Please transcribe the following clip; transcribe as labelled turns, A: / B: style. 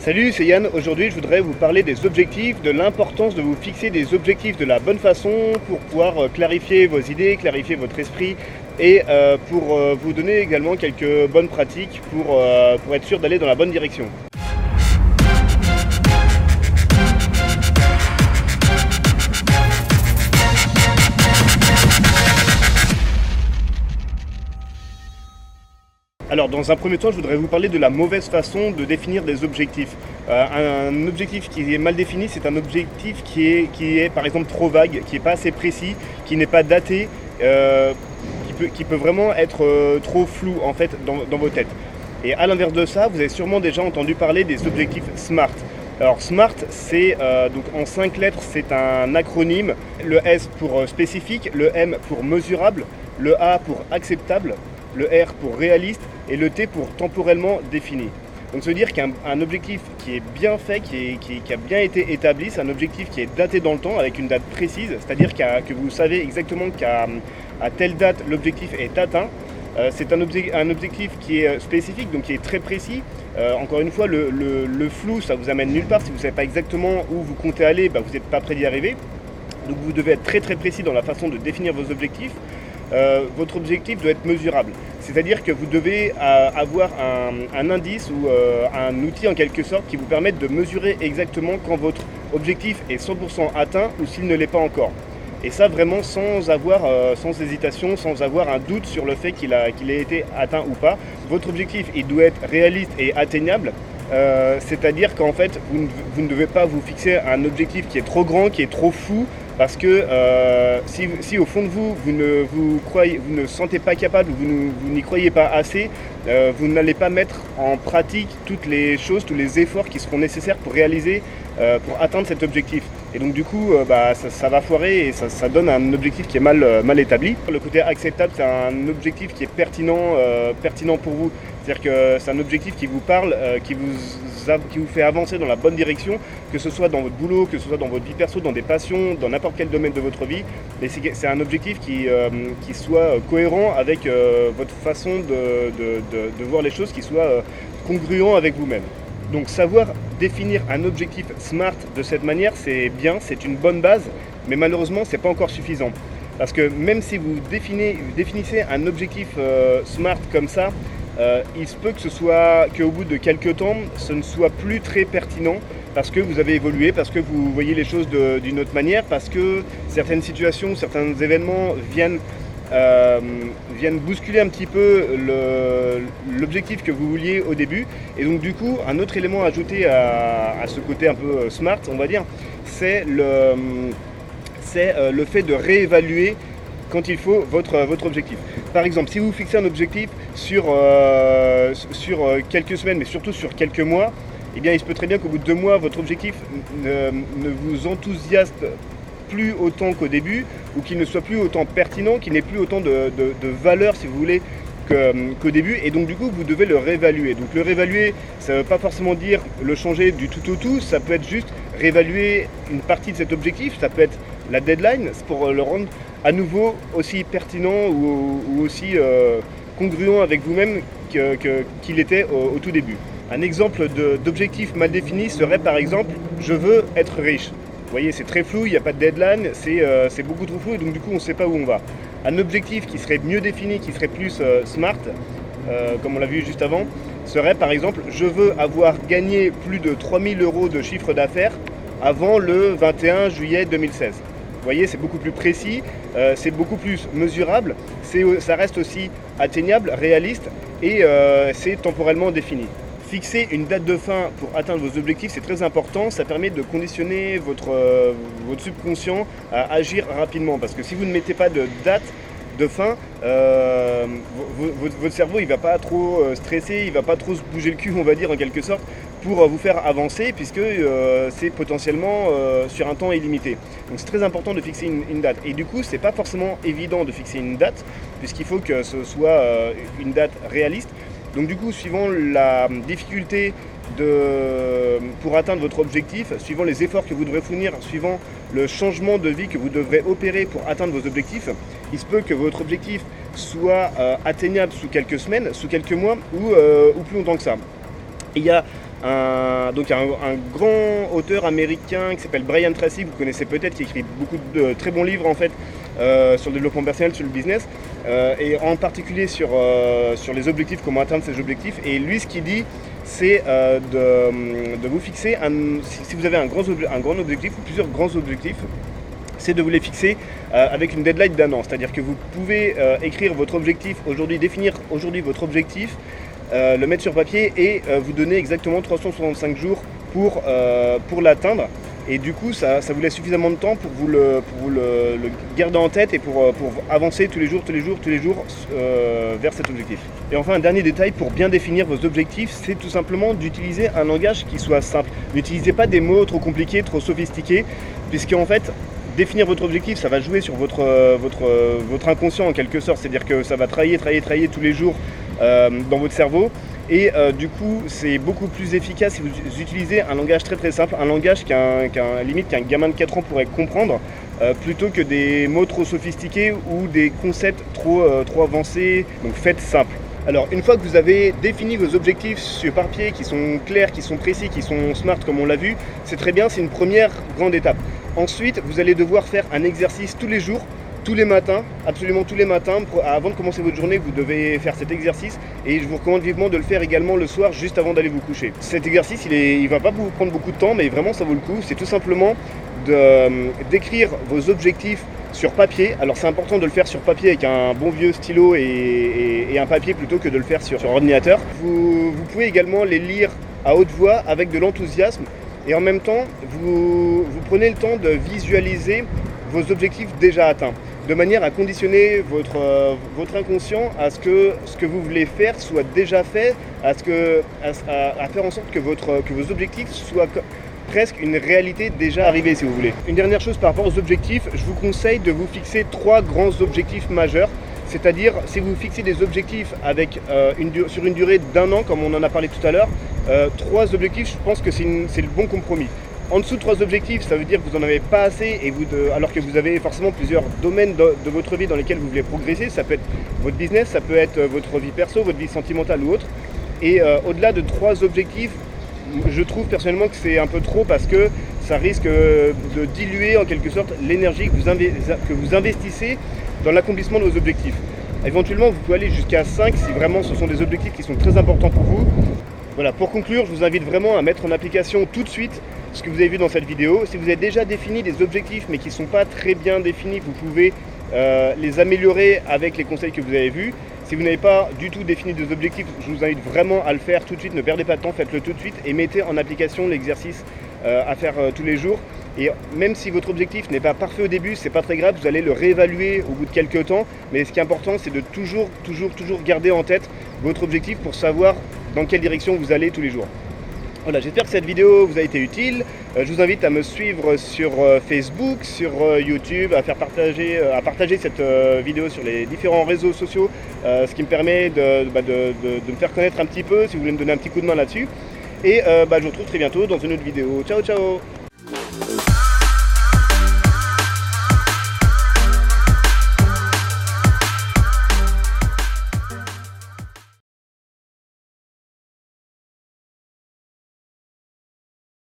A: Salut, c'est Yann. Aujourd'hui, je voudrais vous parler des objectifs, de l'importance de vous fixer des objectifs de la bonne façon pour pouvoir clarifier vos idées, clarifier votre esprit et pour vous donner également quelques bonnes pratiques pour être sûr d'aller dans la bonne direction. Alors dans un premier temps, je voudrais vous parler de la mauvaise façon de définir des objectifs. Un objectif qui est mal défini, c'est un objectif qui est par exemple trop vague, qui n'est pas assez précis, qui n'est pas daté, qui peut vraiment être trop flou en fait dans vos têtes. Et à l'inverse de ça, vous avez sûrement déjà entendu parler des objectifs SMART. Alors SMART, c'est donc en 5 lettres, c'est un acronyme. Le S pour spécifique, le M pour mesurable, le A pour acceptable, le R pour réaliste et le T pour temporellement défini. Donc ça veut dire qu'un objectif qui est bien fait, qui a bien été établi, c'est un objectif qui est daté dans le temps avec une date précise, c'est-à-dire que vous savez exactement qu'à telle date l'objectif est atteint. C'est un objectif qui est spécifique, donc qui est très précis. Encore une fois, le flou, ça vous amène nulle part. Si vous ne savez pas exactement où vous comptez aller, vous n'êtes pas prêt d'y arriver. Donc vous devez être très très précis dans la façon de définir vos objectifs. Votre objectif doit être mesurable. C'est-à-dire que vous devez avoir un indice ou un outil en quelque sorte qui vous permette de mesurer exactement quand votre objectif est 100% atteint ou s'il ne l'est pas encore. Et ça vraiment sans hésitation, sans avoir un doute sur le fait qu'il ait été atteint ou pas. Votre objectif, il doit être réaliste et atteignable. C'est-à-dire qu'en fait, vous ne devez pas vous fixer un objectif qui est trop grand, qui est trop fou, parce que si au fond de vous, vous ne sentez pas capable, vous n'y croyez pas assez, vous n'allez pas mettre en pratique toutes les choses, tous les efforts qui seront nécessaires pour réaliser, pour atteindre cet objectif. Et donc du coup, ça va foirer et ça donne un objectif qui est mal établi. Le côté acceptable, c'est un objectif qui est pertinent pour vous. C'est-à-dire que c'est un objectif qui vous parle, qui vous fait avancer dans la bonne direction, que ce soit dans votre boulot, que ce soit dans votre vie perso, dans des passions, dans n'importe quel domaine de votre vie. Mais c'est un objectif qui soit cohérent avec votre façon de voir les choses, qui soit congruent avec vous-même. Donc savoir définir un objectif SMART de cette manière, c'est bien, c'est une bonne base, mais malheureusement, c'est pas encore suffisant. Parce que même si vous définissez un objectif SMART comme ça, il se peut qu'au bout de quelques temps, ce ne soit plus très pertinent parce que vous avez évolué, parce que vous voyez les choses d'une autre manière, parce que certaines situations, certains événements viennent bousculer un petit peu l'objectif que vous vouliez au début. Et donc du coup, un autre élément à ajouter à ce côté un peu smart, on va dire, c'est le fait de réévaluer quand il faut votre objectif. Par exemple, si vous fixez un objectif sur quelques semaines, mais surtout sur quelques mois, eh bien, il se peut très bien qu'au bout de 2 mois, votre objectif ne vous enthousiasme plus autant qu'au début, ou qu'il ne soit plus autant pertinent, qu'il n'ait plus autant de valeur, si vous voulez, qu'au début, et donc du coup vous devez le réévaluer. Donc le réévaluer, ça ne veut pas forcément dire le changer du tout au tout, ça peut être juste réévaluer une partie de cet objectif, ça peut être la deadline, pour le rendre à nouveau aussi pertinent ou aussi congruent avec vous-même qu'il était au tout début. Un exemple d'objectif mal défini serait par exemple « je veux être riche ». Vous voyez, c'est très flou, il n'y a pas de deadline, c'est beaucoup trop flou et donc du coup on ne sait pas où on va. Un objectif qui serait mieux défini, qui serait plus smart, comme on l'a vu juste avant, serait par exemple « je veux avoir gagné plus de 3000 € de chiffre d'affaires avant le 21 juillet 2016 ». Vous voyez, c'est beaucoup plus précis, c'est beaucoup plus mesurable, ça reste aussi atteignable, réaliste et c'est temporellement défini. Fixer une date de fin pour atteindre vos objectifs, c'est très important. Ça permet de conditionner votre subconscient à agir rapidement. Parce que si vous ne mettez pas de date de fin, votre cerveau il va pas trop stresser, il va pas trop se bouger le cul, on va dire en quelque sorte, pour vous faire avancer, puisque c'est potentiellement sur un temps illimité. Donc c'est très important de fixer une date. Et du coup, c'est pas forcément évident de fixer une date, puisqu'il faut que ce soit une date réaliste. Donc du coup, suivant la difficulté pour atteindre votre objectif, suivant les efforts que vous devrez fournir, suivant le changement de vie que vous devrez opérer pour atteindre vos objectifs, il se peut que votre objectif soit atteignable sous quelques semaines, sous quelques mois ou plus longtemps que ça. Et il y a un grand auteur américain qui s'appelle Brian Tracy, que vous connaissez peut-être, qui écrit beaucoup de très bons livres en fait sur le développement personnel, sur le business, et en particulier sur les objectifs, comment atteindre ces objectifs. Et lui, ce qu'il dit, c'est de vous fixer, si vous avez un grand objectif ou plusieurs grands objectifs, c'est de vous les fixer avec une deadline d'1 an. C'est-à-dire que vous pouvez écrire votre objectif aujourd'hui, définir aujourd'hui votre objectif, le mettre sur papier et vous donner exactement 365 jours pour l'atteindre. Et du coup, ça vous laisse suffisamment de temps pour vous le garder en tête et pour avancer tous les jours vers cet objectif. Et enfin, un dernier détail pour bien définir vos objectifs, c'est tout simplement d'utiliser un langage qui soit simple. N'utilisez pas des mots trop compliqués, trop sophistiqués, puisque en fait, définir votre objectif, ça va jouer sur votre inconscient en quelque sorte. C'est-à-dire que ça va travailler tous les jours dans votre cerveau. Et du coup, c'est beaucoup plus efficace si vous utilisez un langage très très simple, un langage qu'un gamin de 4 ans pourrait comprendre, plutôt que des mots trop sophistiqués ou des concepts trop avancés. Donc faites simple. Alors une fois que vous avez défini vos objectifs sur papier, qui sont clairs, qui sont précis, qui sont smart comme on l'a vu, c'est très bien, c'est une première grande étape. Ensuite, vous allez devoir faire un exercice tous les jours, tous les matins, absolument tous les matins. Avant de commencer votre journée, vous devez faire cet exercice et je vous recommande vivement de le faire également le soir, juste avant d'aller vous coucher. Cet exercice, il ne va pas vous prendre beaucoup de temps, mais vraiment ça vaut le coup. C'est tout simplement d'écrire vos objectifs sur papier. Alors c'est important de le faire sur papier avec un bon vieux stylo et un papier plutôt que de le faire sur ordinateur. Vous pouvez également les lire à haute voix avec de l'enthousiasme et en même temps vous prenez le temps de visualiser vos objectifs déjà atteints, de manière à conditionner votre inconscient à ce que vous voulez faire soit déjà fait, à faire en sorte que vos objectifs soient presque une réalité déjà arrivée, si vous voulez. Une dernière chose par rapport aux objectifs, je vous conseille de vous fixer 3 grands objectifs majeurs. C'est-à-dire, si vous fixez des objectifs sur une durée d'1 an, comme on en a parlé tout à l'heure, 3 objectifs, je pense que c'est le bon compromis. En dessous de 3 objectifs, ça veut dire que vous n'en avez pas assez, alors que vous avez forcément plusieurs domaines de votre vie dans lesquels vous voulez progresser. Ça peut être votre business, ça peut être votre vie perso, votre vie sentimentale ou autre. Et au-delà de 3 objectifs, je trouve personnellement que c'est un peu trop parce que ça risque de diluer en quelque sorte l'énergie que vous investissez dans l'accomplissement de vos objectifs. Éventuellement, vous pouvez aller jusqu'à 5 si vraiment ce sont des objectifs qui sont très importants pour vous. Voilà, pour conclure, je vous invite vraiment à mettre en application tout de suite ce que vous avez vu dans cette vidéo. Si vous avez déjà défini des objectifs mais qui ne sont pas très bien définis, vous pouvez les améliorer avec les conseils que vous avez vus. Si vous n'avez pas du tout défini des objectifs, je vous invite vraiment à le faire tout de suite. Ne perdez pas de temps, faites-le tout de suite et mettez en application l'exercice à faire tous les jours. Et même si votre objectif n'est pas parfait au début, c'est pas très grave, vous allez le réévaluer au bout de quelques temps. Mais ce qui est important, c'est de toujours garder en tête votre objectif pour savoir dans quelle direction vous allez tous les jours. Voilà, j'espère que cette vidéo vous a été utile. Je vous invite à me suivre sur Facebook, sur YouTube, à partager cette vidéo sur les différents réseaux sociaux, ce qui me permet de me faire connaître un petit peu, si vous voulez me donner un petit coup de main là-dessus. Et je vous retrouve très bientôt dans une autre vidéo. Ciao, ciao!